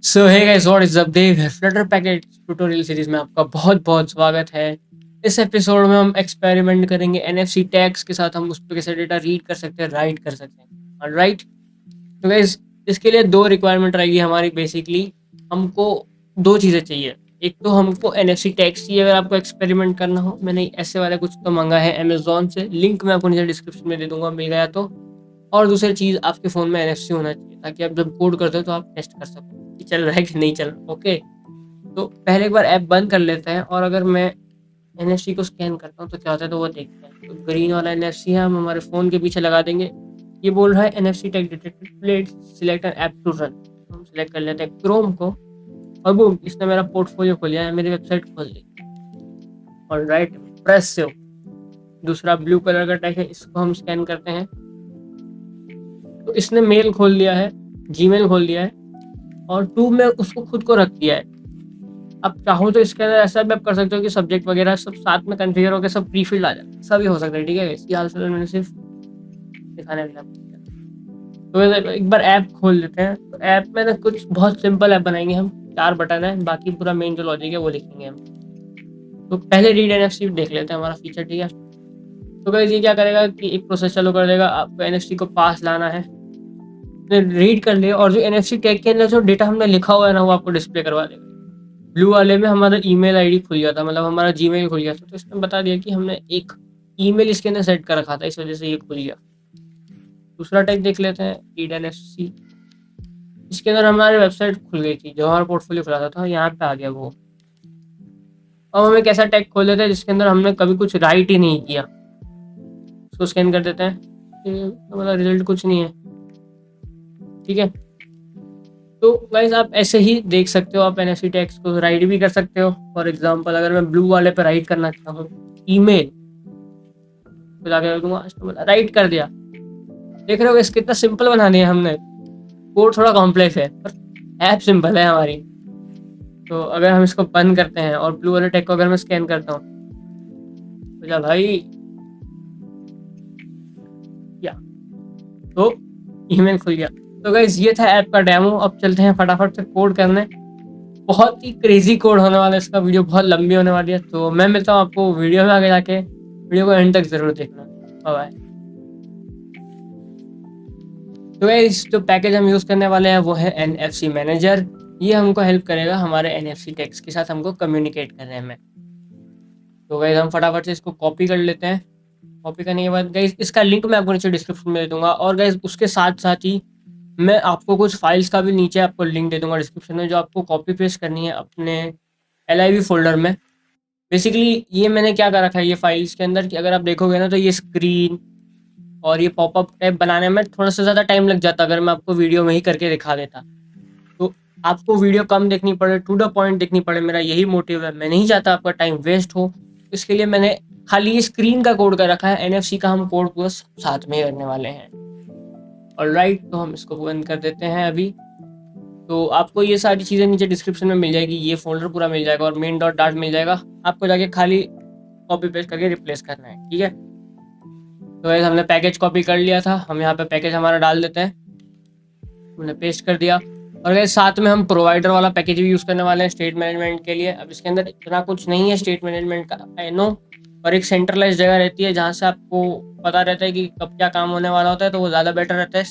So hey guys, what is up? Dev है। Flutter package tutorial series में आपका बहुत बहुत स्वागत है। इस एपिसोड में हम एक्सपेरिमेंट करेंगे एनएफसी टैग्स के साथ। हम उस पर कैसे डेटा रीड कर सकते हैं, राइट कर सकते हैं। ऑलराइट, तो गाइस इसके लिए दो रिक्वायरमेंट रहेगी हमारी। बेसिकली हमको दो चीज़ें चाहिए। एक तो हमको एनएफसी टैग्स चाहिए अगर आपको एक्सपेरिमेंट करना हो। मैंने ऐसे वाला कुछ तो मंगा है अमेजोन से, लिंक मैं आपको नीचे डिस्क्रिप्शन में दे दूंगा, मिल गया तो। और दूसरी चीज़, आपके फ़ोन में एनएफसी होना चाहिए ताकि आप जब कोड करते हो तो आप टेस्ट कर सको कि चल रहा है कि नहीं चल रहा। ओके, तो पहले एक बार ऐप बंद कर लेते हैं और अगर मैं एनएफसी को स्कैन करता हूँ तो क्या होता है, तो वो देखते हैं। तो ग्रीन वाला एनएफसी है, हम हमारे फ़ोन के पीछे लगा देंगे। ये बोल रहा है NFC tag detected, please select an app to run. हम सिलेक्ट कर लेते हैं क्रोम को और बूम, इसने मेरा पोर्टफोलियो खोल लिया है, मेरी वेबसाइट खोल दी। और राइट प्रेस से दूसरा ब्लू कलर का टैग है, इसको हम स्कैन करते हैं तो इसने मेल खोल लिया है, जीमेल खोल लिया है और टू में उसको खुद को रख दिया है। अब चाहो तो इसके अंदर ऐसा भी आप कर सकते हो कि सब्जेक्ट वगैरह सब साथ में कन्फिगर होकर सब प्री फिल्ड आ जाए, सभी हो सकता है। ठीक है, इसकी हाल फिलहाल मैंने सिर्फ दिखाने के लिए आपको किया। तो वैसे एक बार ऐप खोल लेते हैं। तो ऐप में ना कुछ बहुत सिंपल ऐप बनाएंगे हम, 4 बटन है, बाकी पूरा मेन जो लॉजिक है वो लिखेंगे हम। तो पहले रीड एनएफसी देख लेते हैं हमारा फीचर। ठीक है, तो गाइस ये क्या करेगा कि एक प्रोसेस चालू कर देगा, आपको एनएफसी को पास लाना है, रीड कर लिया और जो एनएफसी टैग के अंदर जो डेटा हमने लिखा हुआ है ना वो आपको डिस्प्ले करवा देगा। ब्लू वाले में हमारा ईमेल आईडी खुल गया था, मतलब हमारा जीमेल खुल गया था, तो इसने बता दिया कि हमने एक ईमेल इसके अंदर सेट कर रखा था, इस वजह से ये खुल गया। दूसरा टैग देख लेते हैं, रीड एनएफसी। इसके अंदर हमारी वेबसाइट खुल गई थी, जो हमारा पोर्टफोलियो खुला था यहाँ पे आ गया वो। अब हम एक ऐसा टैग खोल लेते हैं जिसके अंदर हमने कभी कुछ राइट ही नहीं किया, उसको स्कैन कर देते हैं। मतलब रिजल्ट कुछ नहीं है। ठीक है, तो गाइस आप ऐसे ही देख सकते हो, आप एनएफसी टैग्स को राइट भी कर सकते हो। फॉर एग्जांपल अगर मैं ब्लू वाले पे राइट करना चाहूँ ईमेल, तो जाके लिख दूंगा राइट कर दिया। देख रहे हो इस कितना सिंपल बना दिया हमने। कोड थोड़ा कॉम्प्लेक्स है पर ऐप सिंपल है हमारी। तो अगर हम इसको बंद करते हैं और ब्लू वाले टैग को अगर मैं स्कैन करता हूँ तो जा भाई या, तो ईमेल खुल गया। तो गाइस ये था ऐप का डेमो। अब चलते हैं फटाफट से कोड करने। बहुत ही क्रेजी कोड होने वाला है, इसका वीडियो बहुत लंबी होने वाली है। तो मैं मिलता हूँ आपको वीडियो में आगे जाके, वीडियो को एंड तक जरूर देखना। बाय। तो गाइस जो पैकेज हम यूज़ करने वाले हैं वो है एनएफसी मैनेजर। ये हमको हेल्प करेगा हमारे एनएफसी टैग्स के साथ हमको कम्युनिकेट करने में। तो गाइस हम फटाफट से इसको कॉपी कर लेते हैं। कॉपी करने के बाद गाइस इसका लिंक मैं आपको नीचे डिस्क्रिप्शन में दे दूंगा और गाइस उसके साथ साथ ही मैं आपको कुछ फाइल्स का भी नीचे आपको लिंक दे दूंगा डिस्क्रिप्शन में, जो आपको कॉपी पेस्ट करनी है अपने LIV फोल्डर में। बेसिकली ये मैंने क्या कर रखा है ये फाइल्स के अंदर कि अगर आप देखोगे ना तो ये स्क्रीन और ये पॉपअप टैब बनाने में थोड़ा सा ज़्यादा टाइम लग जाता अगर मैं आपको वीडियो में ही करके दिखा देता। तो आपको वीडियो कम देखनी पड़े, टू द पॉइंट देखनी पड़े, मेरा यही मोटिव है। मैं नहीं चाहता आपका टाइम वेस्ट हो, इसके लिए मैंने खाली ये स्क्रीन का कोड कर रखा है। एनएफसी का हम कोड पूरा साथ में करने वाले हैं। ऑलराइट, तो हम इसको बंद कर देते हैं अभी। तो आपको ये सारी चीज़ें नीचे डिस्क्रिप्शन में मिल जाएगी, ये फोल्डर पूरा मिल जाएगा और मेन डॉट डार्ट मिल जाएगा। आपको जाके खाली कॉपी पेस्ट करके रिप्लेस करना है। ठीक है, तो वैसे हमने पैकेज कॉपी कर लिया था, हम यहाँ पे पैकेज हमारा डाल देते हैं। हमने पेस्ट कर दिया और वैसे साथ में हम प्रोवाइडर वाला पैकेज भी यूज़ करने वाले हैं स्टेट मैनेजमेंट के लिए। अब इसके अंदर इतना कुछ नहीं है स्टेट मैनेजमेंट का, आई नो, और एक सेंट्रलाइज जगह रहती है जहाँ से आपको पता रहता है कि कब क्या काम होने वाला होता है, तो वो ज़्यादा बेटर रहता है।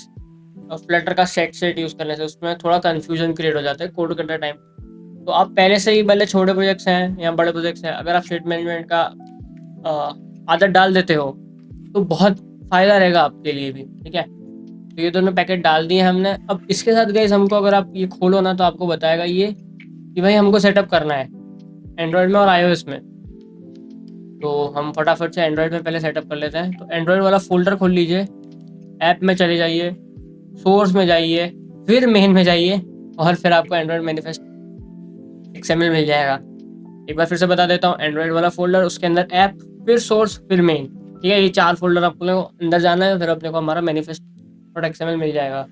और फ्लटर का सेट यूज़ करने से उसमें थोड़ा कन्फ्यूजन क्रिएट हो जाता है कोड करते टाइम। तो आप पहले से ही भले छोटे प्रोजेक्ट्स हैं या बड़े प्रोजेक्ट्स हैं, अगर आप स्टेट मैनेजमेंट का आदत डाल देते हो तो बहुत फ़ायदा रहेगा आपके लिए भी। ठीक है, तो ये दोनों पैकेट डाल दिए हमने। अब इसके साथ गाइस हमको, अगर आप ये खोलो ना तो आपको बताएगा ये कि भाई हमको सेटअप करना है एंड्रॉयड में और iOS में। तो हम फटाफट से एंड्रॉयड में पहले सेटअप कर लेते हैं। तो एंड्रॉयड वाला फोल्डर खोल लीजिए, ऐप में चले जाइए, सोर्स में जाइए, फिर मेन में जाइए और फिर आपको एंड्रॉयड मैनिफेस्ट XML मिल जाएगा। एक बार फिर से बता देता हूँ, एंड्रॉयड वाला फोल्डर, उसके अंदर ऐप, फिर सोर्स, फिर मेन। ठीक है, ये 4 फोल्डर आपको अंदर जाना है, फिर अपने को हमारा मैनिफेस्ट XML मिल जाएगा।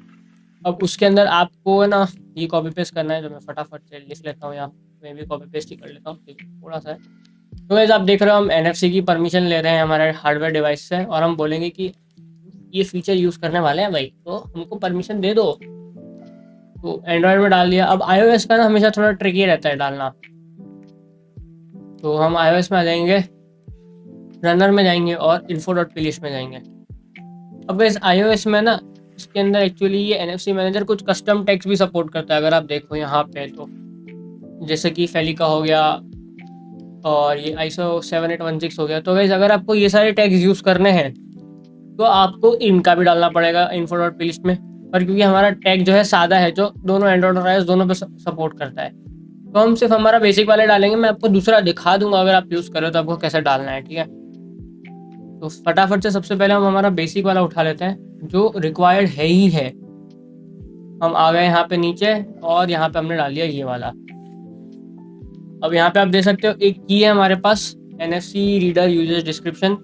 अब उसके अंदर आपको है ना ये कॉपी पेस्ट करना है, जो मैं फटाफट से लिख लेता हूँ, या मैं भी कॉपी पेस्ट ही कर लेता हूँ थोड़ा सा है। तो वैसे आप देख रहे हो हम NFC की परमिशन ले रहे हैं हमारे हार्डवेयर डिवाइस से और हम बोलेंगे कि ये फीचर यूज़ करने वाले हैं भाई, तो हमको परमिशन दे दो। तो एंड्रॉयड में डाल दिया। अब iOS का ना हमेशा थोड़ा ट्रिकी रहता है डालना, तो हम iOS में आ जाएंगे, रनर में जाएंगे और info डॉट प्लेलिस्ट में जाएंगे। अब इस iOS में ना इसके अंदर एक्चुअली ये NFC मैनेजर कुछ कस्टम टैग्स भी सपोर्ट करता है, अगर आप देखो यहाँ पे तो, जैसे कि फेलिका हो गया और ये ISO 7816 हो गया। तो गाइस अगर आपको ये सारे टैग्स यूज़ करने हैं तो आपको इनका भी डालना पड़ेगा इन्फो डॉट प्लेलिस्ट में। और क्योंकि हमारा टैग जो है सादा है, जो दोनों एंड्रॉइड और iOS दोनों पे सपोर्ट करता है, तो हम सिर्फ हमारा बेसिक वाले डालेंगे। मैं आपको दूसरा दिखा दूंगा अगर आप यूज़ करो तो आपको कैसे डालना है, ठीक है। तो फटाफट से सबसे पहले हम हमारा बेसिक वाला उठा लेते हैं जो रिक्वायर्ड है ही है। हम आ गए यहाँ पे नीचे और यहाँ पे हमने डाल दिया ये वाला। अब यहाँ पे आप देख सकते हो एक की है हमारे पास, NFC रीडर यूजर डिस्क्रिप्शन,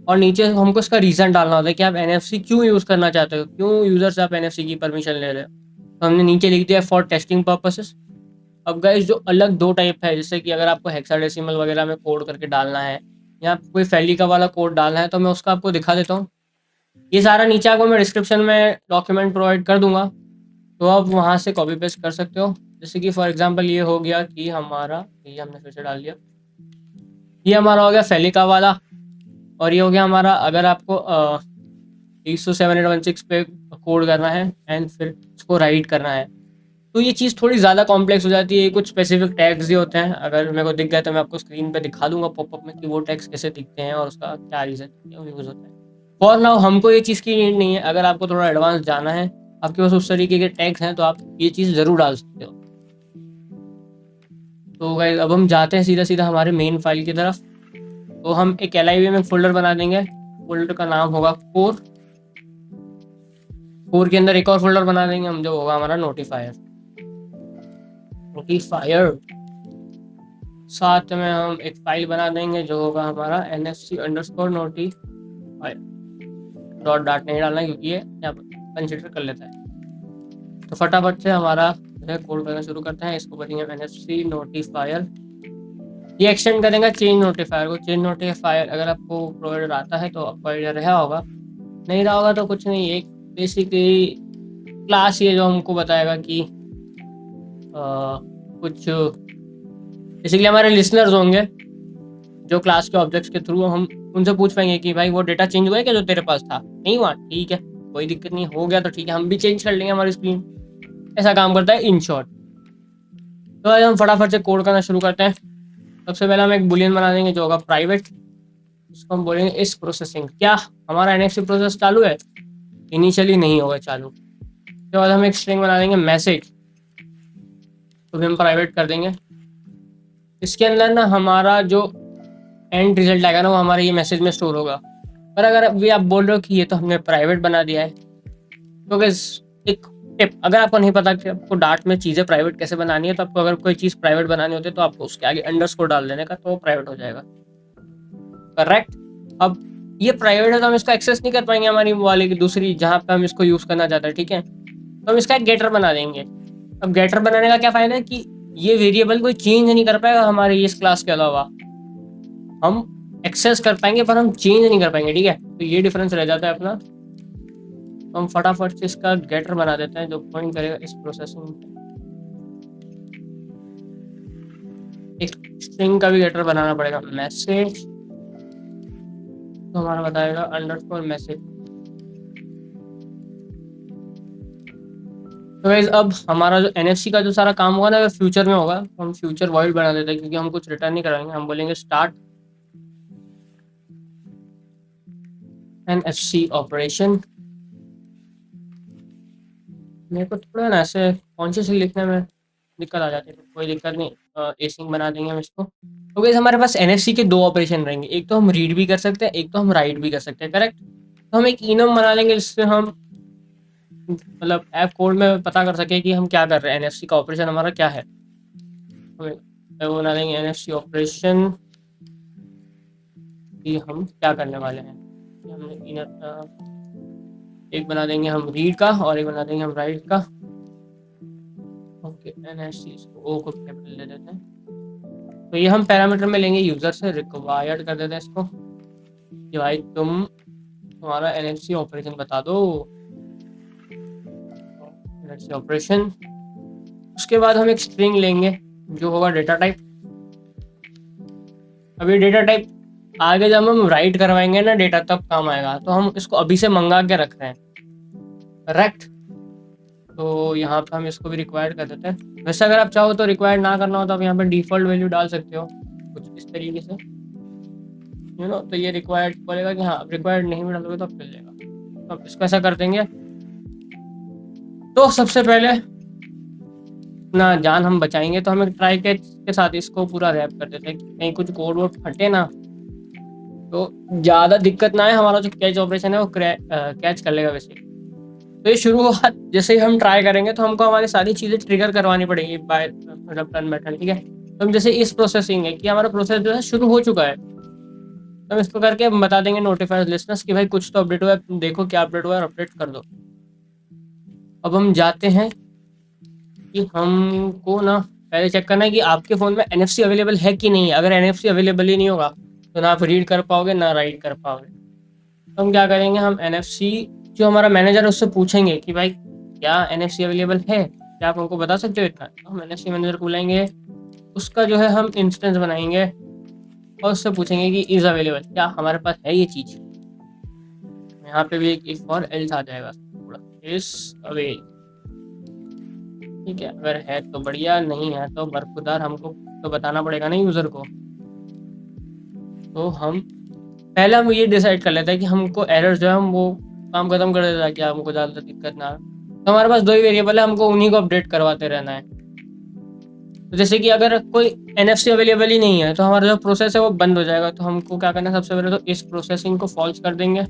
और नीचे हमको इसका रीज़न डालना होता है कि आप NFC क्यों यूज़ करना चाहते हो, क्यों यूज़र से आप NFC की परमिशन ले रहे हो। तो हमने नीचे लिख दिया फॉर टेस्टिंग पर्पसेस। अब गाइस जो अलग दो टाइप है, जैसे कि अगर आपको हेक्साडेसिमल वगैरह में कोड करके डालना है या कोई फेलिका वाला कोड डालना है, तो मैं उसका आपको दिखा देता हूँ। ये सारा नीचे आपको मैं डिस्क्रिप्शन में डॉक्यूमेंट प्रोवाइड कर दूंगा, तो आप वहाँ से कॉपी पेस्ट कर सकते हो। जैसे कि फॉर एग्जांपल ये हो गया कि हमारा, ये हमने फिर से डाल दिया, ये हमारा हो गया फेलिका वाला। और ये हो गया हमारा, अगर आपको ISO 7816 पे कोड करना है एंड फिर उसको राइट करना है, तो ये चीज़ थोड़ी ज़्यादा कॉम्प्लेक्स हो जाती है। कुछ स्पेसिफिक टैग्स ही होते हैं, अगर मेरे को दिख गया तो मैं आपको स्क्रीन पे दिखा दूंगा पॉपअप में कि वो टैग्स कैसे दिखते हैं और उसका क्या रीज़न यूज़ होता है। फॉर नाउ हमको ये चीज़ की नीड नहीं है। अगर आपको थोड़ा एडवांस जाना है, आपके पास उस तरीके के टैग्स हैं, तो आप ये चीज़ ज़रूर डाल सकते हो। तो गाइस अब हम जाते हैं सीधा सीधा हमारे मेन फाइल की तरफ। तो हम एक LIV में फोल्डर बना देंगे, फोल्डर का नाम होगा कोर। कोर के अंदर एक और फोल्डर बना देंगे हम, जो होगा हमारा नोटिफायर। नोटिफायर साथ में हम एक फाइल बना देंगे जो होगा हमारा NFC_notify डॉट डाट नहीं डालना है क्योंकि ये यहाँ पर कंसिडर कर लेता है। तो फटाफट से हमारा जो है कोड करना शुरू करते हैं। इसको करेंगे NFC नोटिफायर, ये एक्सटेंड करेंगे चेंज नोटिफायर को। चेंज नोटिफायर अगर आपको प्रोवाइडर आता है तो आपको आइडिया रहा होगा, नहीं रहा होगा तो कुछ नहीं, एक बेसिकली क्लास ये जो हमको बताएगा कि कुछ बेसिकली हमारे लिसनर्स होंगे जो क्लास के ऑब्जेक्ट्स के थ्रू हम उनसे पूछ पाएंगे कि भाई वो डेटा चेंज हुआ है क्या जो तेरे पास था, नहीं हुआ, ठीक है, कोई दिक्कत नहीं, हो गया तो ठीक है, हम भी चेंज कर लेंगे हमारी स्क्रीन। ऐसा काम करता है इन शॉर्ट। तो आज हम फटाफट से कोड करना शुरू करते हैं। सबसे पहले हम एक बुलियन बना देंगे जो होगा प्राइवेट, इसको हम बोलेंगे इस प्रोसेसिंग। क्या हमारा NFC प्रोसेस चालू है? इनिशियली नहीं होगा चालू। उसके बाद हम एक स्ट्रिंग बना देंगे मैसेज, तो भी हम प्राइवेट कर देंगे। इसके अंदर ना हमारा जो एंड रिजल्ट आएगा ना वो हमारे ये मैसेज में स्टोर होगा। पर अगर अभी आप बोल रहे हो कि ये तो हमने प्राइवेट बना दिया है, तो गाइस एक टिप, अगर आपको नहीं पता कि आपको डार्ट में चीज़ें प्राइवेट कैसे बनानी है, तो आपको अगर कोई चीज़ प्राइवेट बनानी होती है तो आपको उसके आगे अंडरस्कोर डाल देने का, तो वो प्राइवेट हो जाएगा। करेक्ट। अब ये प्राइवेट है तो हम इसको एक्सेस नहीं कर पाएंगे हमारी वाले की दूसरी जहाँ पे हम इसको यूज़ करना चाहते हैं, ठीक है। तो हम इसका एक गेटर बना देंगे। अब गेटर बनाने का क्या फ़ायदा है कि ये वेरिएबल कोई चेंज नहीं कर पाएगा हमारे इस क्लास के अलावा। हम एक्सेस कर पाएंगे पर हम चेंज नहीं कर पाएंगे, ठीक है। तो ये डिफरेंस रह जाता है अपना। तो हम फटाफट से इसका गेटर बना देते हैं जो पॉइंट करेगा इस प्रोसेसिंग। एक स्ट्रिंग का भी गेटर बनाना पड़ेगा, मैसेज, तो हमारा बताएगा अंडरस्कोर मैसेज। तो गाइस अब हमारा जो NFC का जो सारा काम होगा ना वो फ्यूचर में होगा। तो हम फ्यूचर वॉइड बना देते हैं क्योंकि हम कुछ रिटर्न नहीं कराएंगे। हम बोलेंगे स्टार्ट NFC ऑपरेशन। मेरे को थोड़ा ना ऐसे कॉन्शियसली लिखने में दिक्कत आ जाती है, कोई दिक्कत नहीं, एसिंग बना देंगे हम इसको। तो गाइस हमारे पास NFC के दो ऑपरेशन रहेंगे, एक तो हम रीड भी कर सकते हैं, एक तो हम राइट भी कर सकते हैं, करेक्ट। तो हम एक इनम बना लेंगे जिससे हम मतलब ऐप कोड में पता कर सके कि हम क्या कर रहे हैं, NFC का ऑपरेशन हमारा क्या है। वो बना देंगे NFC ऑपरेशन कि हम क्या करने वाले हैं। हमने एक बना देंगे हम रीड का और एक बना देंगे हम राइट का। ओके, NFC इसको ओ को कैपिटल दे देते हैं। तो ये हम पैरामीटर में लेंगे, यूजर से रिक्वायर्ड कर देते हैं इसको कि भाई तुम्हारा NFC ऑपरेशन बता दो। NFC ऑपरेशन उसके बाद हम एक स्ट्रिंग लेंगे जो होगा डेटा टाइप। अभी डेटा टाइप आगे जब हम राइट करवाएंगे ना डेटा तब काम आएगा, तो हम इसको अभी से मंगा के रख रहे हैं, करेक्ट। तो यहाँ पे हम इसको भी रिक्वायर्ड कर देते हैं। वैसे अगर आप चाहो तो रिक्वायर्ड ना करना हो तो आप यहाँ पे डिफ़ॉल्ट वैल्यू डाल सकते हो कुछ इस तरीके से, तो ये रिक्वायर्ड बोलेगा कि हाँ रिक्वायर्ड नहीं भी डालोगे तो चल जाएगा। तो हम इसको ऐसा कर देंगे। तो सबसे पहले अपना जान हम बचाएंगे, तो हम एक ट्राई कैच के साथ इसको पूरा रैप कर देते हैं कि कहीं कुछ कोड वोड फटे ना, तो ज़्यादा दिक्कत ना आए, हमारा जो कैच ऑपरेशन है वो कैच कर लेगा वैसे। तो ये शुरू हुआ, जैसे ही हम ट्राई करेंगे तो हमको हमारी सारी चीज़ें ट्रिगर करवानी पड़ेगी बाय मतलब टर्न बाय टर्न, ठीक है। तो हम जैसे इस प्रोसेसिंग है कि हमारा प्रोसेस जो है शुरू हो चुका है, तो हम इसको करके हम बता देंगे नोटिफाइड लिस्टनर्स कि भाई कुछ तो अपडेट हुआ है, तुम देखो क्या अपडेट हुआ है और अपडेट कर दो। अब हम जाते हैं कि हमको ना पहले चेक करना है कि आपके फ़ोन में NFC अवेलेबल है कि नहीं है। अगर NFC अवेलेबल ही नहीं होगा तो ना आप रीड कर पाओगे ना राइट कर पाओगे। तो हम क्या करेंगे, हम NFC जो हमारा मैनेजर है उससे पूछेंगे कि भाई क्या NFC अवेलेबल है, क्या आप हमको बता सकते हो इतना। तो हम NFC मैनेजर को बुलाएंगे, उसका जो है हम इंस्टेंस बनाएंगे और उससे पूछेंगे कि इज़ अवेलेबल, क्या हमारे पास है ये चीज़। यहाँ पे भी एक और एल्स आ जाएगा थोड़ा, इज अवेल, ठीक है। अगर है तो बढ़िया, नहीं है तो बरखुरदार हमको तो बताना पड़ेगा ना यूज़र को। तो हम पहले हम ये डिसाइड कर लेते हैं कि हमको एरर जो है हम वो काम खत्म कर देता है कि हमको ज़्यादा दिक्कत ना आए। तो हमारे पास 2 ही वेरिएबल है, हमको उन्हीं को अपडेट करवाते रहना है। तो जैसे कि अगर कोई NFC अवेलेबल ही नहीं है तो हमारा जो प्रोसेस है वो बंद हो जाएगा। तो हमको क्या करना है, सबसे पहले तो इस प्रोसेसिंग को फॉल्स कर देंगे।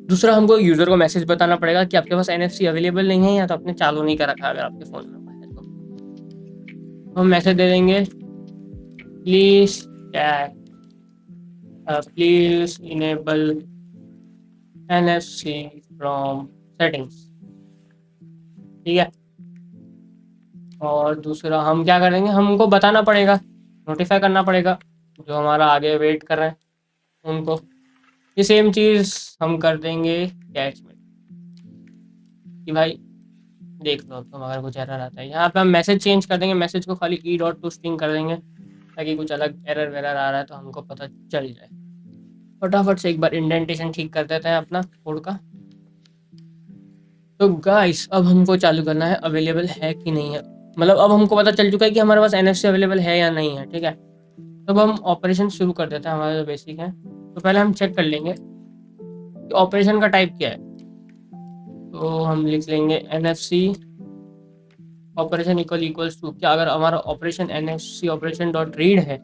दूसरा हमको यूज़र को मैसेज बताना पड़ेगा कि आपके पास NFC अवेलेबल नहीं है या तो आपने चालू नहीं कर रखा अगर आपके फ़ोन में है तो। हम मैसेज दे देंगे please please enable NFC from settings, ठीक है। और दूसरा हम क्या करेंगे, हमको बताना पड़ेगा, नोटिफाई करना पड़ेगा जो हमारा आगे वेट कर रहे हैं उनको। ये सेम चीज़ हम कर देंगे कैच में कि भाई देख लो तुम अगर कुछ एरर आता है। यहाँ पे हम मैसेज चेंज कर देंगे, मैसेज को खाली e.toString कर देंगे ताकि कुछ अलग एरर वेरर आ रहा है तो हमको पता चल जाए। फटाफट से एक बार इंडेंटेशन ठीक कर देते हैं अपना कोड का। तो गाइस अब हमको चालू करना है अवेलेबल है कि नहीं है, मतलब अब हमको पता चल चुका है कि हमारे पास NFC अवेलेबल है या नहीं है, ठीक है। तब हम ऑपरेशन शुरू कर देते हैं, हमारा जो बेसिक है। तो पहले हम चेक कर लेंगे कि ऑपरेशन का टाइप क्या है। तो हम लिख लेंगे NFC ऑपरेशन इक्वल्स टू, क्या अगर हमारा operation NFC operation dot read है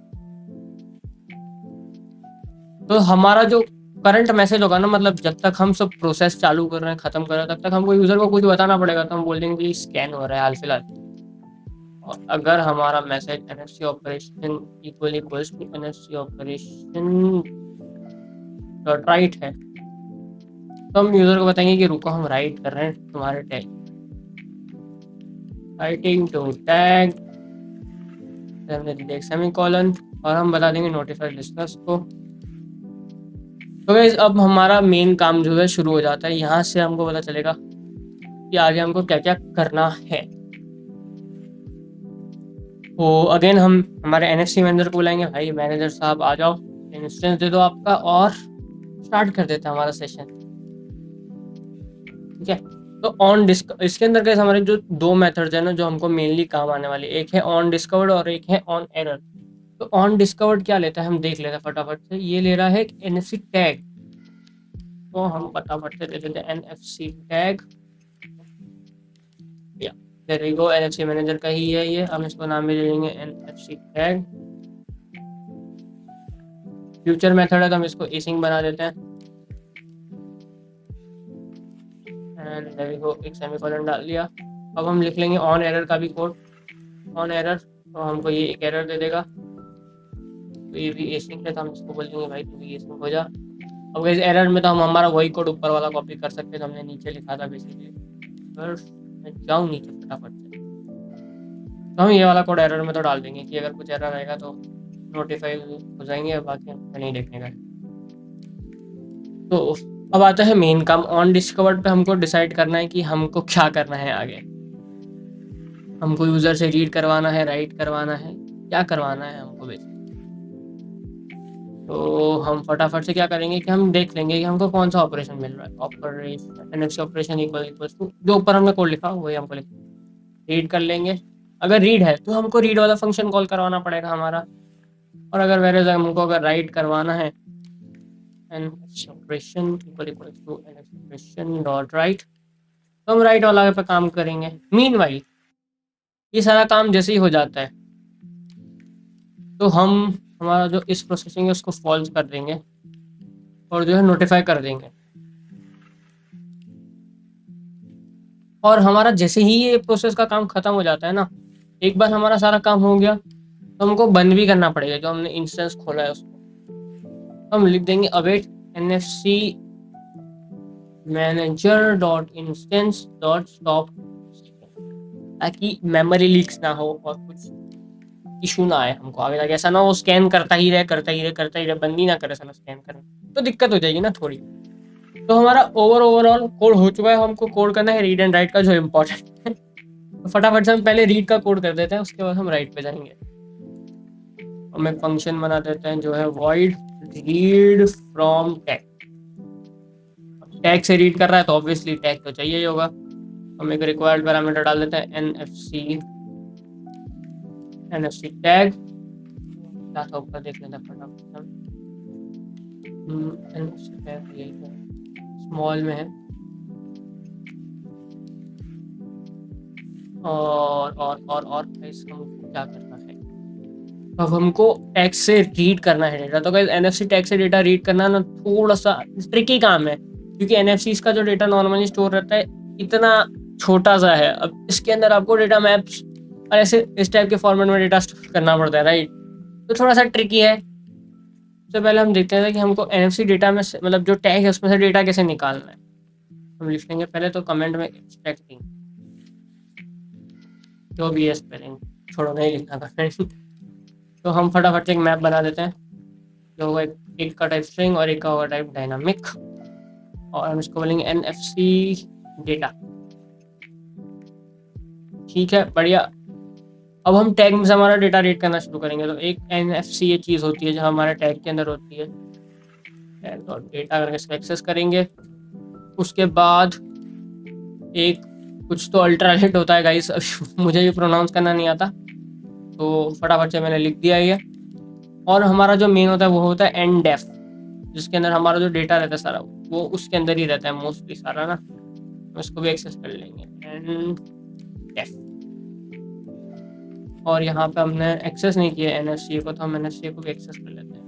तो हमारा जो करंट मैसेज होगा ना, मतलब जब तक हम सब प्रोसेस चालू कर रहे हैं ख़त्म कर रहे हैं तब तक हमको यूज़र को कुछ बताना पड़ेगा। तो हम बोल देंगे कि स्कैन हो रहा है हाल फिलहाल। और अगर हमारा message NFC operation equals to NFC operation dot write है तो हम यूज़र को बताएंगे कि रुको हम राइट कर रहे हैं तुम्हारे टैग, राइटिंग टू टैग, हमने दिया सेमीकोलन और हम बता देंगे नोटिफाइड लिस्टनर्स को। तो गाइस अब हमारा मेन काम जो है शुरू हो जाता है। यहाँ से हमको पता चलेगा कि आगे हमको क्या क्या करना है। तो अगेन हम हमारे NFC मैनेजर को बुलाएंगे, भाई मैनेजर साहब आ जाओ, इंस्टेंस दे दो आपका और स्टार्ट कर देते हैं हमारा सेशन, ठीक है। तो ऑन डिस्क इसके अंदर कैसे हमारे जो 2 मेथड्स हैं ना जो हमको मेनली काम आने वाले, एक है ऑन डिस्कवर्ड और एक है ऑन एरर। तो ऑन डिस्कवर्ड क्या लेता है हम देख लेते हैं फटाफट से। ये ले रहा है NFC टैग, तो हम फटाफट से दे देते हैं NFC टैग। या there we go, NFC manager का ही है ये, हम इसको नाम भी दे देंगे NFC टैग। फ्यूचर मेथड है तो हम इसको एसिंग बना देते हैं एंड देयर वी गो, एक सेमीकोलन डाल दिया। अब हम लिख लेंगे ऑन एरर का भी कोड, ऑन एरर तो हमको ये एक एरर दे देगा। तो ये भी एसिंग है तो हम इसको बोल देंगे भाई तू भी एसिंग हो जा। अब इस एरर में तो हम हमारा वही कोड ऊपर वाला कॉपी कर सकते हैं, तो हमने नीचे लिखा था बेसिकली। अगर मैं जाऊँ नीचे फटाफट से तो हम ये वाला कोड एरर में तो डाल देंगे कि अगर कुछ एरर आएगा तो नोटिफाई हो जाएंगे, बाकी हमको नहीं देखने का। तो अब आता है मेन काम, ऑन डिस्कवर्ड पे हमको डिसाइड करना है कि हमको क्या करना है आगे। हमको यूज़र से रीड करवाना है, राइट करवाना है, क्या करवाना है हमको बेसिकली। तो हम फटाफट से क्या करेंगे कि हम देख लेंगे कि हमको कौन सा ऑपरेशन मिल रहा है। Operation NFC operation equal equals to जो ऊपर हमने कोड लिखा वही हमको रीड कर लेंगे। अगर रीड है तो हमको रीड वाला फंक्शन कॉल करवाना पड़ेगा हमारा, और अगर वेर हमको अगर राइट करवाना है NFC operation equal equals to NFC operation dot write, तो हम राइट वाला पे काम करेंगे। मीनवाइल ये सारा काम जैसे ही हो जाता है तो हम हमारा जो इस प्रोसेसिंग है उसको फॉल्स कर देंगे और जो है नोटिफाई कर देंगे। और हमारा जैसे ही ये प्रोसेस का काम खत्म हो जाता है ना, एक बार हमारा सारा काम हो गया तो हमको बंद भी करना पड़ेगा जो हमने इंस्टेंस खोला है उसको। तो हम लिख देंगे await NFC manager dot instance dot stop, ताकि मेमोरी लीक्स ना हो और कुछ इशू ना आए हमको आगे जाके। ऐसा ना हो स्कैन करता ही रहे करता ही रहे करता ही रहे, बंद ही ना करे साला स्कैन करना, तो दिक्कत हो जाएगी ना थोड़ी। तो हमारा ओवरऑल कोड हो चुका है। हमको कोड करना है रीड एंड राइट का जो इम्पोर्टेंट है। तो फटाफट से हम पहले रीड का कोड कर देते हैं, उसके बाद हम राइट पे जाएंगे। हम एक फंक्शन बना देते हैं जो है void read from tag. Tag से रीड कर रहा है तो ऑब्वियसली टैग तो चाहिए ही होगा। हम एक रिक्वायर्ड पैरामीटर डाल देते हैं एनएफसी टैग। क्या था ऊपर देख लेते हैं फटाफट। एनएफसी टैग यही है, स्मॉल में है। और इस हमको क्या करना है, अब हमको टैग से रीड करना है डेटा। तो गाइस एनएफसी टैग से डेटा रीड करना ना थोड़ा सा ट्रिकी काम है, क्योंकि एनएफसी का जो डेटा नॉर्मली स्टोर रहता है इतना छोटा सा है। अब इसके अंदर आपको डेटा मैप्स और ऐसे इस टाइप के फॉर्मेट में डेटा स्टोर करना पड़ता है, राइट। तो थोड़ा सा ट्रिकी है। सबसे पहले हम देखते हैं कि हमको एनएफसी डेटा में मतलब जो टैग है उसमें से डेटा कैसे निकालना है। हम लिख लेंगे पहले तो कमेंट में एक्सट्रैक्टिंग, जो भी है स्पेलिंग छोड़ो, नहीं लिखना कमेंट। तो हम फटाफट से एक मैप बना देते हैं जो होगा एक का टाइप स्ट्रिंग और एक का होगा टाइप डायनामिक, और हम इसको बोलेंगे एनएफसी डेटा। ठीक है, बढ़िया। अब हम टैग में से हमारा डेटा रीड करना शुरू करेंगे। तो एक एनएफसी ये चीज़ होती है जो हमारे टैग के अंदर होती है। टैग डॉट डेटा करके इसको एक्सेस करेंगे। उसके बाद एक कुछ तो अल्ट्रालेट होता है गाइस, मुझे ये प्रोनाउंस करना नहीं आता, तो फटाफट से मैंने लिख दिया ये। और हमारा जो मेन होता है वो होता है एन डेफ, जिसके अंदर हमारा जो डेटा रहता है सारा वो उसके अंदर ही रहता है मोस्टली सारा ना। तो इसको भी एक्सेस कर लेंगे एन डेफ। और यहाँ पे हमने एक्सेस नहीं किया एनएफसी को, तो हम एनएफसी को भी एक्सेस कर लेते हैं।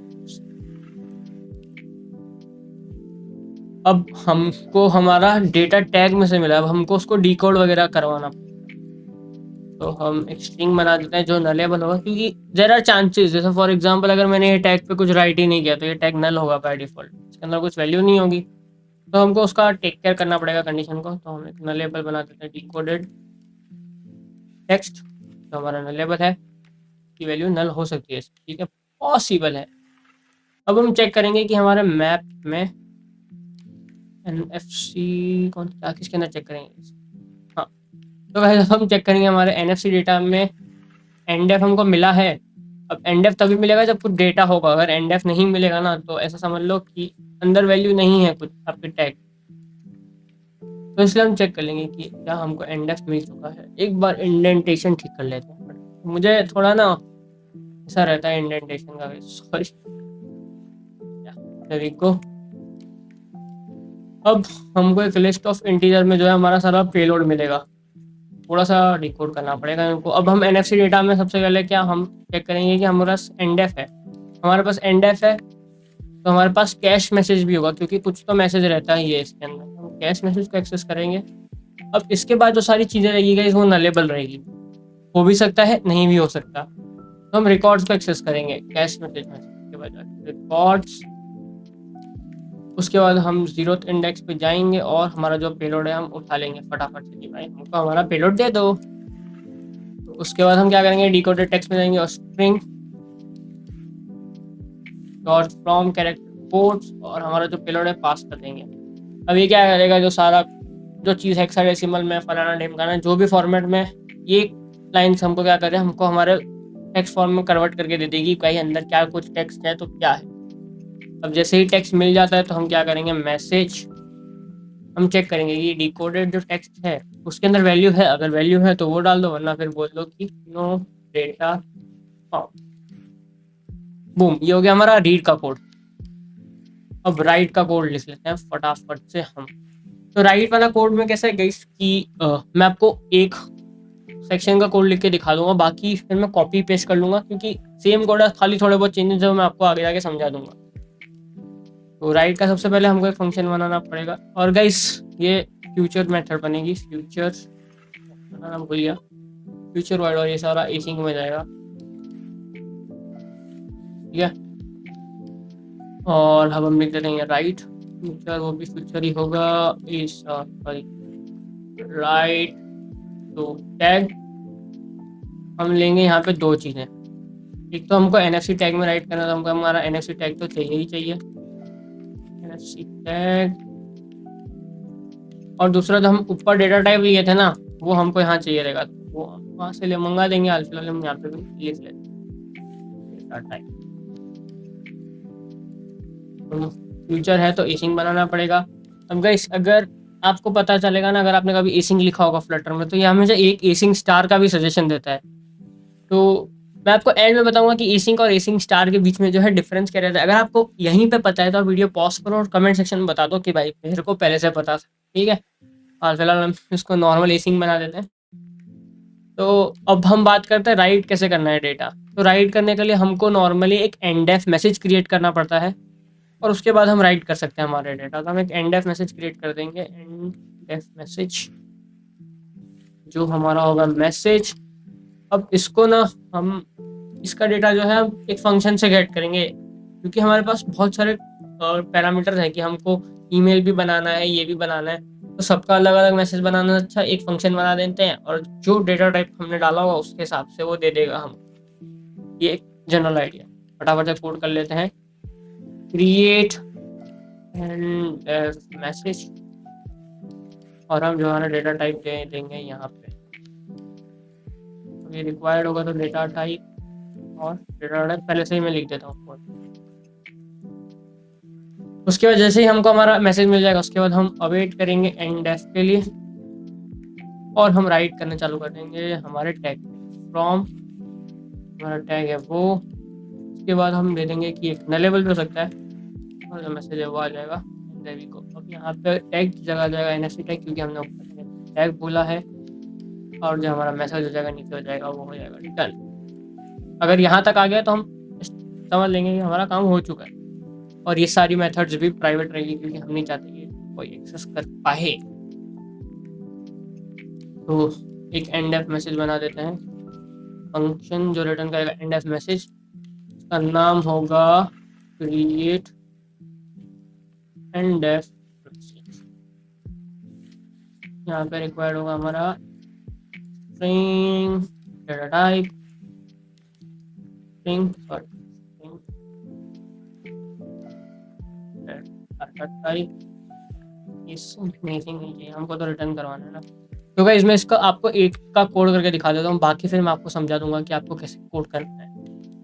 अब हमको हमारा डेटा टैग में से मिला, अब हमको उसको डिकोड वगैरह करवाना। तो हम एक स्ट्रिंग बना देते हैं जो नलेबल होगा, क्योंकि देयर आर चांसेस, जैसे फॉर एग्जांपल अगर मैंने ये टैग पे कुछ राइट ही नहीं किया तो ये टैग नल होगा बाय डिफॉल्ट, इसके अंदर कुछ वैल्यू नहीं होगी। तो हमको उसका टेक केयर करना पड़ेगा कंडीशन को। तो हम एक नलेबल बना देते हैं डिकोडेड टेक्स्ट, जो हमारा नलेबल है की वैल्यू नल हो सकती है, ठीक है, पॉसिबल है। अब हम चेक करेंगे कि हमारे मैप में एनएफसी कौन क्या किसके अंदर चेक करेंगे। हाँ, तो वैसे हम चेक करेंगे हमारे एनएफसी डेटा में एनडेफ हमको मिला है। अब एनडेफ तभी मिलेगा जब कुछ डेटा होगा, अगर एनडेफ नहीं मिलेगा ना तो ऐसा समझ लो कि अंदर वैल्यू नहीं है कुछ आपके टैग। तो इसलिए हम चेक कर लेंगे कि क्या हमको एनडेफ मिल चुका है। एक बार इंडेंटेशन ठीक कर लेते हैं, मुझे थोड़ा ना ऐसा रहता है इंडेंटेशन का, सॉरी। को अब हमको एक लिस्ट ऑफ इंटीजर में जो है हमारा सारा पेलोड मिलेगा, थोड़ा सा डिकोड करना पड़ेगा इनको। अब हम एनएफसी डेटा में सबसे पहले क्या हम चेक करेंगे कि हमारे पास एनडेफ है। हमारे पास एनडेफ है तो हमारे पास कैश मैसेज भी होगा, क्योंकि कुछ तो मैसेज रहता ही है इसके अंदर। हम कैश मैसेज को एक्सेस करेंगे। अब इसके बाद जो सारी चीज़ें रहेगी गाइस वो नलेबल रहेगी, हो भी सकता है नहीं भी हो सकता। तो हम रिकॉर्ड्स को एक्सेस करेंगे कैश मैसेज के बाद रिकॉर्ड्स। उसके बाद हम 0th इंडेक्स पे जाएंगे और हमारा जो पेलोड है हम उठा लेंगे फटाफट से, भाई हमको हमारा पेलोड दे दो। तो उसके बाद हम क्या करेंगे, डिकोडेड टेक्स्ट में जाएंगे और string dot from character codes और हमारा जो पेलोड है पास कर देंगे। अब ये क्या करेगा, जो सारा जो चीज़ हेक्साडेसिमल में फलाना ढिमकाना जो भी फॉर्मेट में ये लाइन्स हमको क्या कर रहे हैं, हमको हमारे टेक्स्ट फॉर्म में कन्वर्ट करके दे देगी भाई अंदर क्या कुछ टेक्स्ट है तो क्या है। अब जैसे ही टेक्स्ट मिल जाता है तो हम क्या करेंगे, मैसेज हम चेक करेंगे कि डिकोडेड जो टेक्स्ट है उसके अंदर वैल्यू है, अगर वैल्यू है तो वो डाल दो, वरना फिर बोल दो कि नो डेटा फाउंड। बूम, ये हो गया हमारा रीड का कोड। अब राइट का कोड लिख लेते हैं फटाफट से हम। तो राइट वाला कोड में कैसा है गाइस कि मैं आपको एक सेक्शन का कोड लिख के दिखा दूंगा, बाकी फिर मैं कॉपी पेस्ट कर लूंगा क्योंकि सेम कोड है, खाली थोड़े बहुत चेंजेस है मैं आपको आगे जाके समझा दूंगा। तो राइट का सबसे पहले हमको एक फंक्शन बनाना पड़ेगा, और गाइस ये फ्यूचर मेथड बनेगी, फ्यूचर बनाना भूल गया, फ्यूचर वर्ड, और ये सारा एसिंक में जाएगा, ठीक है। और अब हम लिख देते हैं राइट फ्यूचर, वो भी फ्यूचर ही होगा, इस सॉरी राइट तो टैग हम लेंगे यहाँ पे दो चीज़ें। एक तो हमको NFC टैग में राइट करना, तो हमको हमारा NFC टैग तो चाहिए ही चाहिए, NFC टैग। और दूसरा जो हम ऊपर डेटा टाइप लिए थे ना, वो हमको यहाँ चाहिए रहेगा, तो वो वहाँ से ले मंगा देंगे। हाल फिलहाल हम यहाँ पे भी लिख लेते हैं डेटा टाइप। फ्यूचर है तो एसिंग बनाना पड़ेगा। अब गाइस अगर आपको पता चलेगा ना, अगर आपने कभी एसिंग लिखा होगा फ्लटर में, तो ये हमेशा एक एसिंग स्टार का भी सजेशन देता है। तो मैं आपको एंड में बताऊंगा कि एसिंग और एसिंग स्टार के बीच में जो है डिफरेंस क्या रहता है। अगर आपको यहीं पे पता है तो आप वीडियो पॉज करो और कमेंट सेक्शन में बता दो कि भाई मेरे को पहले से पता था, ठीक है। हाल फिलहाल हम इसको नॉर्मल एसिंग बना देते हैं। तो अब हम बात करते हैं राइट कैसे करना है डेटा। तो राइट करने के लिए हमको नॉर्मली एक एंडेफ मैसेज क्रिएट करना पड़ता है, और उसके बाद हम राइट कर सकते हैं हमारे डेटा। तो हम एक एंडेफ मैसेज क्रिएट कर देंगे, एंडेफ मैसेज जो हमारा होगा मैसेज। अब इसको ना हम इसका डेटा जो है हम एक फंक्शन से गेट करेंगे, क्योंकि हमारे पास बहुत सारे पैरामीटर्स हैं कि हमको ईमेल भी बनाना है, ये भी बनाना है, तो सबका अलग अलग मैसेज बनाना अच्छा एक फंक्शन बना देते हैं, और जो डेटा टाइप हमने डाला होगा उसके हिसाब से वो दे देगा हम। ये एक जनरल आइडिया, फटाफट से कोड कर लेते हैं, क्रिएट एंड मैसेज, और हम जो हमारा डेटा टाइप दे देंगे यहाँ पे। तो ये रिक्वायर्ड होगा तो डेटा टाइप, और डेटा टाइप पहले से ही मैं लिख देता हूँ। उसके बाद जैसे ही हमको हमारा मैसेज मिल जाएगा उसके बाद हम अवेट करेंगे एंडेफ के लिए, और हम राइट करना चालू कर देंगे हमारे टैग फ्रॉम, हमारा टैग है वो। उसके बाद हम दे देंगे कि एक नलेबल भी हो सकता है, और जो मैसेज है वो आ जाएगा देवी को। अब यहाँ पे टैग की जगह आ जाएगा NFC टैग, क्योंकि हमने ऊपर टैग बोला है, और जो हमारा मैसेज हो जाएगा नीचे हो जाएगा वो हो जाएगा रिटर्न। अगर यहाँ तक आ गया तो हम समझ लेंगे कि हमारा काम हो चुका है। और ये सारी मेथड्स भी प्राइवेट रहेगी, क्योंकि हम नहीं चाहते कि कोई एक्सेस कर पाए। तो एक एंड एफ मैसेज बना देते हैं, फंक्शन जो रिटर्न करेगा एंड एफ मैसेज, उसका नाम होगा क्रिएट एंड एफ मैसेज। यहाँ पे रिक्वायर्ड होगा हमारा string data type, string sorry data type इस नहीं, हमको तो रिटर्न करवाना है ना। तो गाइस मैं इसका आपको एक का कोड करके दिखा देता हूँ, बाकी फिर मैं आपको समझा दूंगा कि आपको कैसे कोड करना है।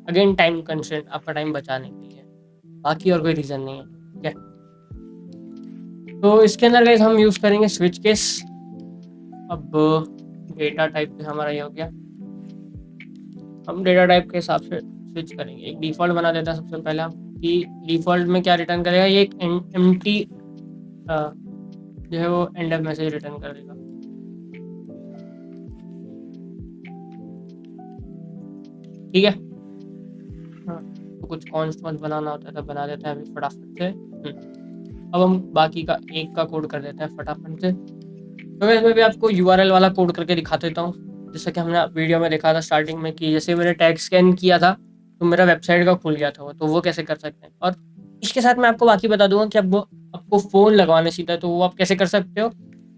अगेन टाइम कंस्ट्रेंट, आपका टाइम बचाने के लिए, बाकी और कोई रीज़न नहीं है, ठीक है। तो इसके अंदर गाइस हम यूज़ करेंगे स्विच केस। अब डेटा टाइप पे हमारा ये हो गया, हम डेटा टाइप के हिसाब से स्विच करेंगे। एक डिफ़ॉल्ट बना देता है सबसे पहले हम, कि डिफ़ॉल्ट में क्या रिटर्न करेगा, ये एक एम्प्टी जो है वो एंड ऑफ मैसेज रिटर्न कर देगा। ठीक है, हाँ, तो कुछ कॉन्स्ट मत बनाना होता है तो बना देते हैं अभी फटाफट से। अब हम बाकी का एक का कोड कर देते हैं फटाफट से। तो मैं इसमें भी आपको URL वाला कोड करके दिखा देता हूँ, जैसा कि हमने वीडियो में देखा था स्टार्टिंग में, कि जैसे मैंने टैग स्कैन किया था तो मेरा वेबसाइट का खुल गया था वो, तो वो कैसे कर सकते हैं। और इसके साथ मैं आपको बाकी बता दूंगा कि अब वो आपको फ़ोन लगवाने सीधा, तो वो आप कैसे कर सकते हो,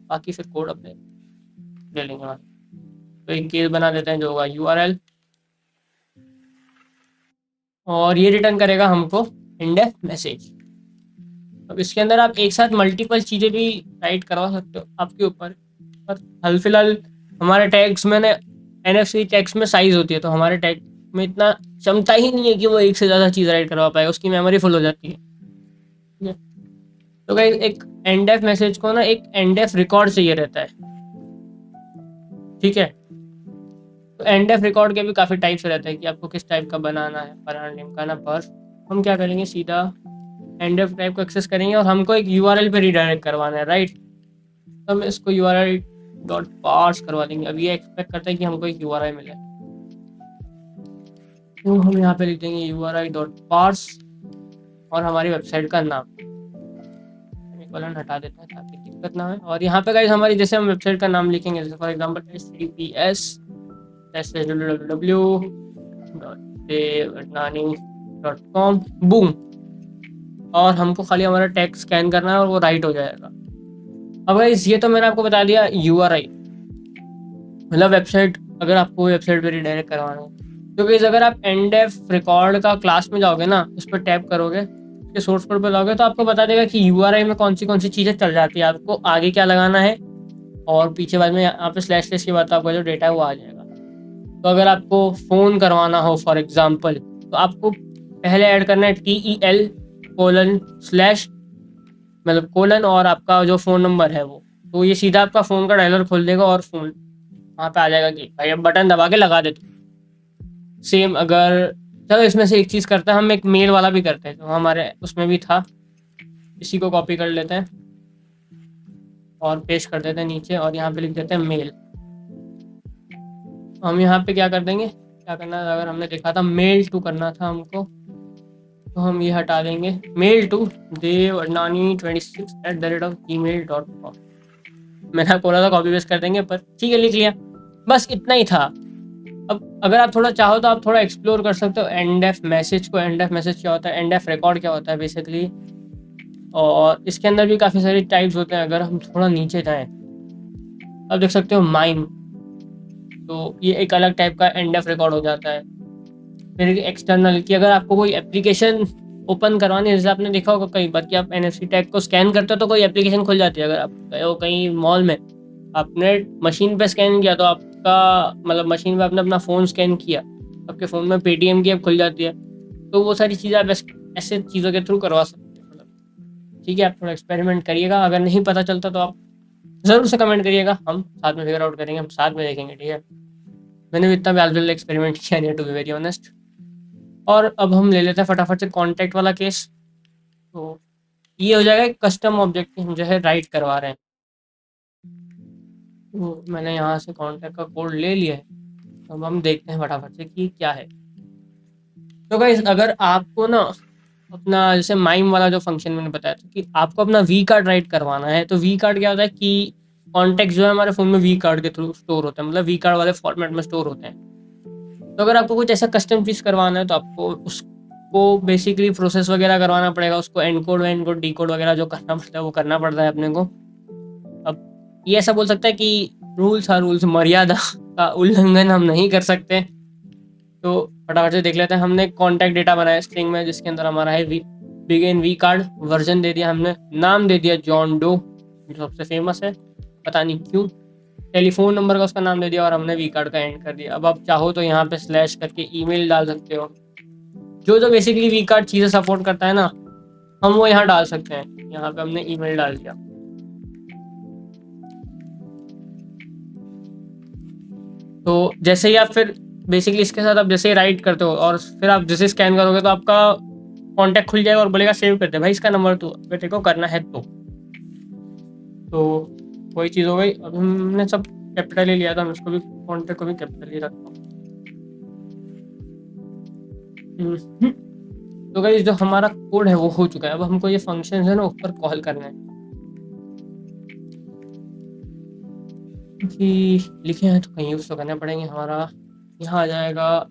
बाकी फिर कोड अपने ले लेंगे वहाँ। तो एक केस बना देते हैं जो होगा URL, और ये रिटर्न करेगा हमको इंडेफ मैसेज। अब इसके अंदर आप एक साथ मल्टीपल चीज़ें भी राइट करवा सकते हो, आपके ऊपर। पर हाल फिलहाल हमारे टैग्स मैंने एनएफसी टैग्स में साइज होती है, तो हमारे टैग में इतना क्षमता ही नहीं है कि वो एक से ज़्यादा चीज़ राइट करवा पाए, उसकी मेमोरी फुल हो जाती है। ठीक है, तो गाइस एक एनडेफ मैसेज को ना एक एनडेफ रिकॉर्ड चाहिए रहता है। ठीक है, तो एनडेफ रिकॉर्ड के भी काफ़ी टाइप्स रहते हैं कि आपको किस टाइप का बनाना है, फलाना ढिमकाना। पर हम क्या करेंगे, सीधा एनडेफ टाइप को एक्सेस करेंगे और हमको एक यूआरएल पे रीडायरेक्ट करवाना है, राइट। तो हम इसको यूआरएल डॉट पार्स करवा देंगे। अब ये एक्सपेक्ट करते हैं कि हमको एक यूआरएल मिले, तो हम यहाँ पे लिख देंगे यूआरएल डॉट पार्स और हमारी वेबसाइट का नाम, कॉलन हटा देते हैं ताकि दिक्कत ना हो। और यहाँ पे गाइस हमारी जैसे हम वेबसाइट का नाम लिखेंगे, जैसे फॉर एग्जांपल https://www.devanani.com, बूम, और हमको खाली हमारा टैग स्कैन करना है और वो राइट हो जाएगा। अब गाइस ये तो मैंने आपको बता दिया यूआरएल, मतलब वेबसाइट, अगर आपको वेबसाइट पे रिडायरेक्ट करवाना है। तो गाइस अगर आप एनडेफ रिकॉर्ड का क्लास में जाओगे ना, उस पर टैप करोगे, के सोर्स कोड पे जाओगे, तो आपको बता देगा कि यूआरएल में कौन सी चीज़ें चल जाती है, आपको आगे क्या लगाना है, और पीछे बाद में यहाँ पे स्लैश स्लैश के बाद आपका जो डेटा है वो आ जाएगा। तो अगर आपको फ़ोन करवाना हो फॉर एग्जांपल, तो आपको पहले ऐड करना है TEL:// मतलब कोलन और आपका जो फ़ोन नंबर है वो, तो ये सीधा आपका फ़ोन का डायलर खोल देगा और फ़ोन वहाँ पे आ जाएगा कि भाई अब बटन दबा के लगा दे। सेम अगर, चलो इसमें से एक चीज़ करते हैं, हम एक मेल वाला भी करते हैं, तो हमारे उसमें भी था, इसी को कॉपी कर लेते हैं और पेस्ट कर देते हैं नीचे, और यहाँ पे लिख देते हैं मेल। हम यहाँ पे क्या कर देंगे, क्या करना है, अगर हमने देखा था मेल टू करना था हमको, तो हम ये हटा देंगे, मेल टू devadnani26@gmail.com। मैंने आपको बोला था कॉपी पेस्ट कर देंगे, पर ठीक है लिख लिया, बस इतना ही था। अब अगर आप थोड़ा चाहो तो आप थोड़ा एक्सप्लोर कर सकते हो एनडेफ मैसेज को। एनडेफ मैसेज क्या होता है, एनडेफ रिकॉर्ड क्या होता है बेसिकली, और इसके अंदर भी काफ़ी सारी टाइप्स होते हैं। अगर हम थोड़ा नीचे जाएं, आप देख सकते हो माइम, तो ये एक अलग टाइप का एनडेफ रिकॉर्ड हो जाता है। फिर एक्सटर्नल की, अगर आपको कोई एप्लीकेशन ओपन करवानी है, जैसे आपने देखा होगा कई बार कि आप एनएफसी टैग को स्कैन करते हो तो कोई एप्लीकेशन खुल जाती है। अगर आप गए हो कहीं मॉल में, आपने मशीन पे स्कैन किया, तो आपका मतलब मशीन पे आपने अपना फ़ोन स्कैन किया, आपके फ़ोन में पेटीएम की ऐप खुल जाती है। तो वो सारी चीज़ें आप ऐसे चीज़ों के थ्रू करवा सकते हो। मतलब ठीक है, आप थोड़ा एक्सपेरिमेंट करिएगा, अगर नहीं पता चलता तो आप ज़रूर से कमेंट करिएगा, हम साथ में फिगर आउट करेंगे, हम साथ में देखेंगे। ठीक है, मैंने भी इतना भी एक्सपेरिमेंट किया नहीं, टू बी वेरी ऑनेस्ट। और अब हम ले लेते हैं फटाफट से कॉन्टैक्ट वाला केस। तो ये हो जाएगा एक कस्टम ऑब्जेक्ट कि हम जो है राइट करवा रहे हैं। तो मैंने यहाँ से कॉन्टैक्ट का कोड ले लिया है, तो अब हम देखते हैं फटाफट से कि क्या है। तो गाइस अगर आपको ना अपना जैसे माइम वाला जो फंक्शन मैंने बताया था कि आपको अपना वी कार्ड राइट करवाना है, तो वी कार्ड क्या होता है कि कॉन्टैक्ट जो है हमारे फ़ोन में वी कार्ड के थ्रू स्टोर होता है, मतलब वी कार्ड वाले फॉर्मेट में स्टोर होते हैं। तो अगर आपको कुछ ऐसा कस्टम चीज़ करवाना है, तो आपको उसको बेसिकली प्रोसेस वगैरह करवाना पड़ेगा, उसको एनकोड वेनकोड डीकोड वगैरह जो करना पड़ता है वो करना पड़ता है अपने को। अब ये ऐसा बोल सकता है कि रूल्स मर्यादा का उल्लंघन हम नहीं कर सकते। तो फटाफट से देख लेते हैं। हमने कॉन्टैक्ट डेटा बनाया स्ट्रिंग में, जिसके अंदर हमारा है बिगिन वी कार्ड, वर्जन दे दिया हमने, नाम दे दिया जॉन डो, जो सबसे फेमस है, पता नहीं क्यों, टेलीफोन नंबर का उसका नाम दे दिया, और हमने वी कार्ड का एंड कर दिया। अब आप चाहो तो यहाँ पे स्लैश करके ईमेल डाल सकते हो, जो जो बेसिकली वी कार्ड चीज़ें सपोर्ट करता है ना, हम वो यहाँ डाल सकते हैं। यहाँ पे हमने ईमेल डाल दिया। तो जैसे ही आप फिर बेसिकली इसके साथ आप जैसे ही राइट करते हो और फिर आप जैसे स्कैन करोगे, तो आपका कॉन्टैक्ट खुल जाएगा और बोलेगा सेव करते भाई इसका नंबर, तो बेटे को करना है। तो वही चीज़ हो गई। अब हमने सब कैपिटल ही लिया था, हम इसको भी कॉन्टैक्ट को भी कैपिटल ही रखता हूँ। तो गाइस जो हमारा कोड है वो हो चुका है। अब हमको ये फंक्शन है ना ऊपर कॉल करना है, कि लिखे हैं तो कहीं यूज़ तो करने पड़ेंगे। हमारा यहाँ आ जाएगा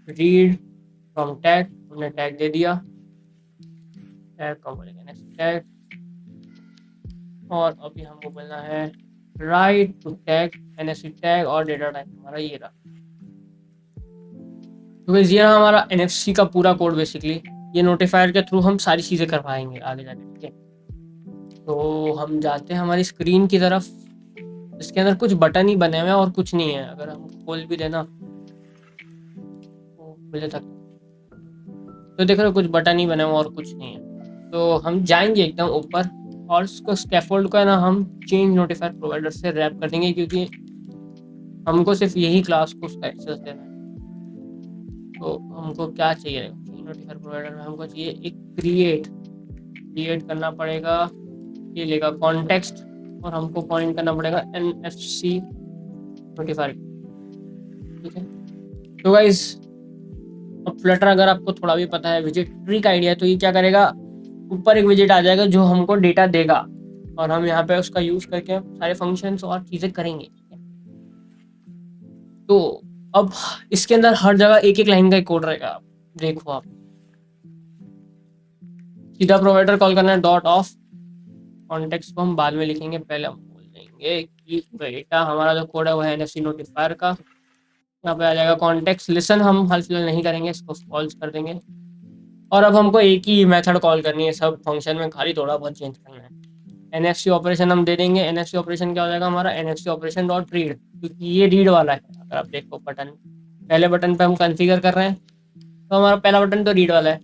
रीड फ्रॉम टैग, हमने टैग दे दिया, टैग का बोलेंगे नेक्स्ट टैग, और अभी हमको बोलना है write to tag NFC tag, और डेटा टाइप हमारा ये रहा। तो गाइस ये रहा हमारा एनएफसी का पूरा कोड। बेसिकली ये नोटिफायर के थ्रू हम सारी चीज़ें करवाएंगे आगे जाके। ठीक है, तो हम जाते हैं हमारी स्क्रीन की तरफ। इसके अंदर कुछ बटन ही बने हुए हैं और कुछ नहीं है। अगर हम खोल भी देना तो मुझे तक तो देख रहे हो कुछ बटन ही बने हुए हैं और कुछ नहीं है। तो हम जाएंगे एकदम ऊपर और उसको स्कैफोल्ड को है ना हम चेंज नोटिफायर प्रोवाइडर से रैप कर देंगे, क्योंकि हमको सिर्फ यही क्लास को उसका एक्सेस देना है। तो हमको क्या चाहिए चेंज नोटिफायर प्रोवाइडर में, हमको चाहिए एक क्रिएट करना पड़ेगा। ये लेगा कॉन्टेक्स्ट और हमको पॉइंट करना पड़ेगा NFC नोटिफायर। ठीक है, तो गाइस अब फ्लटर अगर आपको थोड़ा भी पता है विजिट ट्री का आइडिया, तो ये क्या करेगा, ऊपर एक विजिट आ जाएगा जो हमको डेटा देगा और हम यहाँ पे उसका यूज करके सारे फंक्शंस और चीजें करेंगे। तो अब इसके अंदर हर जगह एक एक लाइन का कोड रहेगा। देखो आप सीधा प्रोवाइडर कॉल करना है डॉट ऑफ, कॉन्टेक्स्ट को हम बाद में लिखेंगे, पहले हम बोल देंगे कि डेटा हमारा जो कोड है वो है NFC नोटिफायर का। यहाँ पे आ जाएगा कॉन्टेक्स्ट लिसन, हम हाल फिलहाल नहीं करेंगे, इसको फॉल्स कर देंगे। और अब हमको एक ही मेथड कॉल करनी है सब फंक्शन में, खाली थोड़ा बहुत चेंज करना है। NFC ऑपरेशन हम दे देंगे। NFC ऑपरेशन क्या हो जाएगा हमारा, NFC ऑपरेशन डॉट रीड, क्योंकि ये रीड वाला है। अगर आप देखो बटन, पहले बटन पे हम कॉन्फ़िगर कर रहे हैं, तो हमारा पहला बटन तो रीड वाला है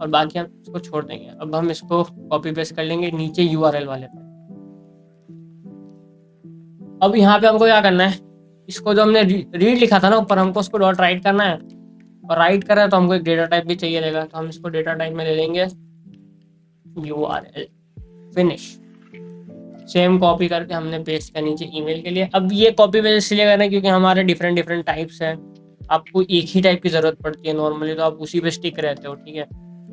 और बाकी हम इसको छोड़ देंगे। अब हम इसको कॉपी पेस्ट कर लेंगे नीचे URL वाले पे। अब यहाँ पे हमको क्या करना है, इसको जो हमने रीड लिखा था ना ऊपर, हमको उसको डॉट राइट करना है। और राइट कर रहा है तो हमको एक डेटा टाइप भी चाहिए रहेगा, तो हम इसको डेटा टाइप में दे देंगे URL फिनिश। सेम कॉपी करके हमने पेस्ट किया नीचे ईमेल के लिए। अब ये कॉपी पेस्ट इसलिए करना है क्योंकि हमारे डिफरेंट टाइप्स हैं, आपको एक ही टाइप की ज़रूरत पड़ती है नॉर्मली, तो आप उसी पे स्टिक रहते हो। ठीक है,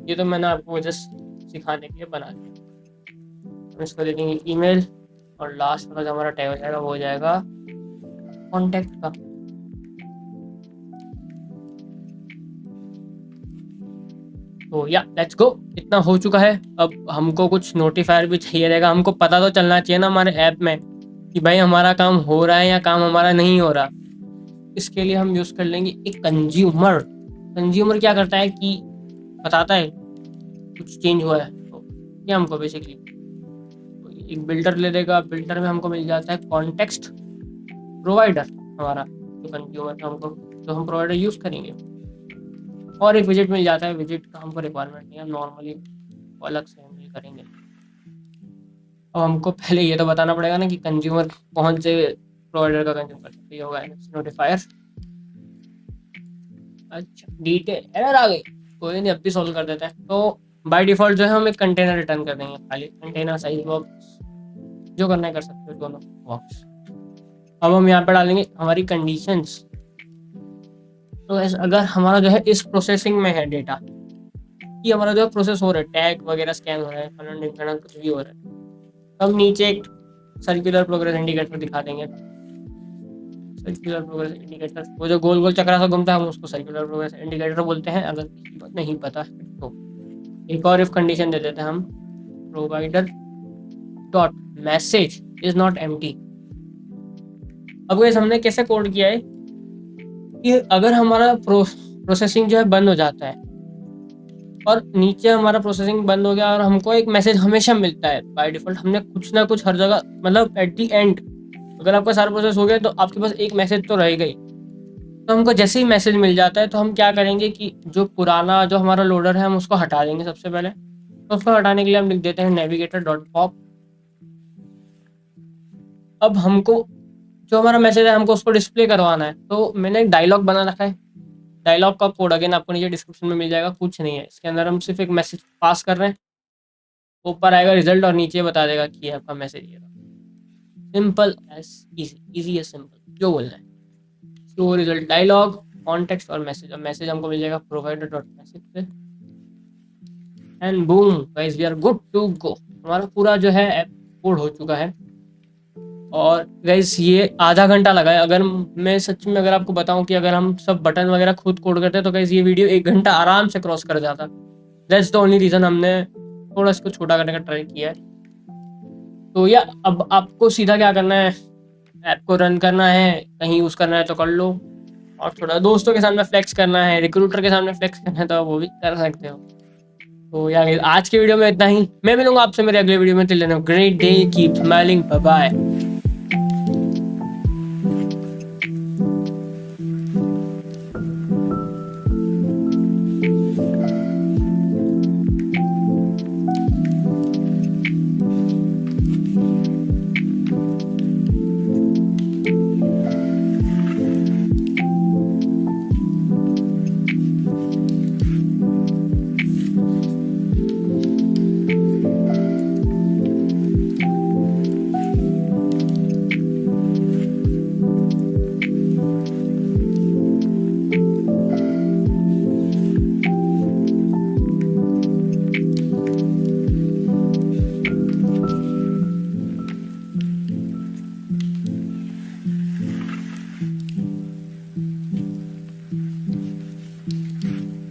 ये तो मैंने आपको जस्ट सिखाने के लिए बना दिया। हम इसको दे देंगे ईमेल और लास्ट वाला जो हमारा टैग हो जाएगा वो हो जाएगा कॉन्टैक्ट का। तो या लेट्स गो, इतना हो चुका है। अब हमको कुछ नोटिफायर भी चाहिए रहेगा। हमको पता तो चलना चाहिए ना हमारे ऐप में कि भाई हमारा काम हो रहा है या काम हमारा नहीं हो रहा। इसके लिए हम यूज़ कर लेंगे एक कंज्यूमर क्या करता है कि बताता है कुछ चेंज हुआ है, तो ये हमको बेसिकली एक बिल्डर ले देगा। बिल्डर में हमको मिल जाता है कॉन्टेक्स्ट प्रोवाइडर हमारा, तो कंज्यूमर हमको तो हम प्रोवाइडर यूज़ करेंगे। और एक विजिट मिल जाता है, विजिट का हमको रिक्वायरमेंट नहीं है, नॉर्मली अलग से हम ये करेंगे। अब हमको पहले ये तो बताना पड़ेगा ना कि कंज्यूमर कौन से प्रोवाइडर का कंज्यूम कर सकते होगा नोटिफायर। अच्छा डिटेल एरर आ गई, कोई नहीं अब भी सॉल्व कर देते हैं। तो बाय डिफॉल्ट जो है हम एक कंटेनर रिटर्न कर देंगे, खाली कंटेनर साइज बॉक्स, जो करना है कर सकते हो दोनों बॉक्स। अब हम यहाँ पे डालेंगे हमारी कंडीशंस। तो अगर हमारा जो है इस प्रोसेसिंग में है डेटा कि हमारा जो प्रोसेस हो रहा है, टैग वगैरह स्कैन हो रहा है, कुछ भी हो रहा है, तो हम नीचे एक सर्कुलर प्रोग्रेस इंडिकेटर दिखा देंगे। सर्कुलर प्रोग्रेस इंडिकेटर, वो जो गोल गोल चक्रा सा घूमता है, हम उसको सर्कुलर प्रोग्रेस इंडिकेटर बोलते हैं, अगर किसी को नहीं पता है तो। एक और इफ कंडीशन दे देते हैं हम, provider dot message is not empty. अब गाइस हमने कैसे कोड किया है कि अगर हमारा प्रोसेसिंग जो है बंद हो जाता है और नीचे हमारा प्रोसेसिंग बंद हो गया और हमको एक मैसेज हमेशा मिलता है बाय डिफॉल्ट, हमने कुछ ना कुछ हर जगह, मतलब एट दी एंड अगर आपका सारा प्रोसेस हो गया तो आपके पास एक मैसेज तो रह गई। तो हमको जैसे ही मैसेज मिल जाता है तो हम क्या करेंगे कि जो पुराना जो हमारा लोडर है हम उसको हटा देंगे सबसे पहले। तो उसको हटाने के लिए हम लिख देते हैं नेविगेटर डॉट पॉप। अब हमको जो हमारा मैसेज है हमको उसको डिस्प्ले करवाना है, तो मैंने एक डायलॉग बना रखा है। डायलॉग का कोड अगेन आपको नीचे डिस्क्रिप्शन में मिल जाएगा, कुछ नहीं है इसके अंदर, हम सिर्फ एक मैसेज पास कर रहे हैं, ऊपर आएगा रिजल्ट और नीचे बता देगा कि आपका मैसेज ये रहा। Simple as easy as simple, जो बोलना है। शो रिजल्ट डायलॉग, कॉन्टेक्स्ट और मैसेज। और मैसेज हमको मिल जाएगा प्रोवाइडर डॉट मैसेज पे, and boom guys we are good to go. हमारा पूरा जो है ऐप कोड हो चुका है। और गाइस ये आधा घंटा लगा है। अगर मैं सच में अगर आपको बताऊं कि अगर हम सब बटन वगैरह खुद कोड करते तो गाइस ये वीडियो 1 घंटा आराम से क्रॉस कर जाता। दैट्स द ओनली रीज़न हमने थोड़ा इसको छोटा करने का ट्राई किया है। तो या अब आपको सीधा क्या करना है, ऐप को रन करना है, कहीं यूज़ करना है तो कर लो, और थोड़ा दोस्तों के सामने फ्लेक्स करना है, रिक्रूटर के सामने फ्लेक्स करना है तो वो भी कर सकते हो। तो यार आज के वीडियो में इतना ही। मैं मिलूंगा आपसे मेरे अगले वीडियो में। Till then great day, keep smiling, bye bye.